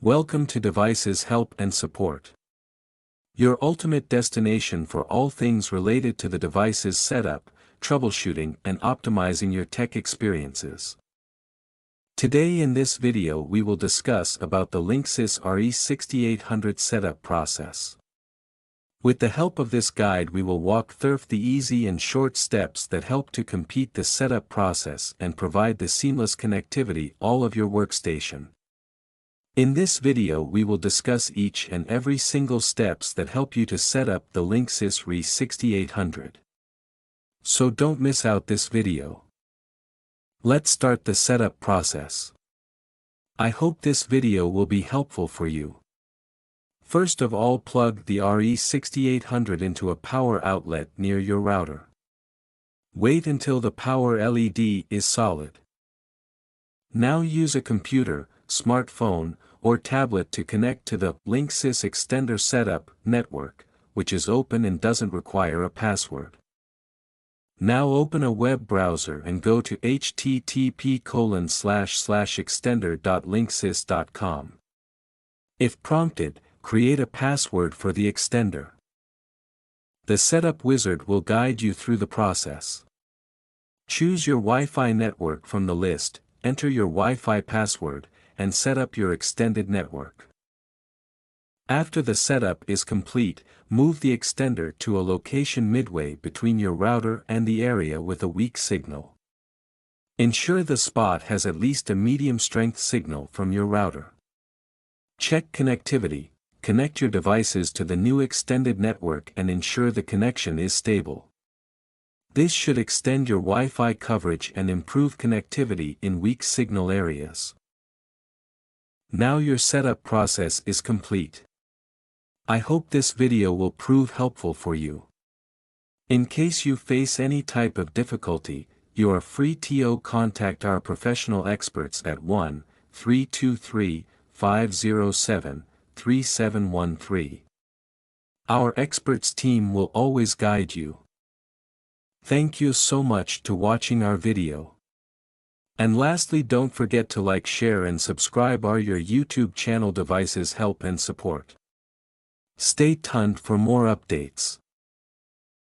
Welcome to Devices Help and Support, your ultimate destination for all things related to the device's setup, troubleshooting and optimizing your tech experiences. Today in this video we will discuss about the Linksys RE6800 setup process. With the help of this guide we will walk through the easy and short steps that help to complete the setup process and provide the seamless connectivity all of your workstation. In this video we will discuss each and every single steps that help you to set up the Linksys RE6800. So don't miss out this video. Let's start the setup process. I hope this video will be helpful for you. First of all, plug the RE6800 into a power outlet near your router. Wait until the power LED is solid. Now use a computer, smartphone, or tablet to connect to the Linksys Extender setup network, which is open and doesn't require a password. Now open a web browser and go to http://extender.linksys.com. If prompted, create a password for the extender. The setup wizard will guide you through the process. Choose your Wi-Fi network from the list, enter your Wi-Fi password, and set up your extended network. After the setup is complete, move the extender to a location midway between your router and the area with a weak signal. Ensure the spot has at least a medium-strength signal from your router. Check connectivity, connect your devices to the new extended network and ensure the connection is stable. This should extend your Wi-Fi coverage and improve connectivity in weak signal areas. Now your setup process is complete. I hope this video will prove helpful for you. In case you face any type of difficulty, you are free to contact our professional experts at 1-323-507-3713. Our experts team will always guide you. Thank you so much for watching our video. And lastly, don't forget to like, share and subscribe our YouTube channel Devices Help and Support. Stay tuned for more updates.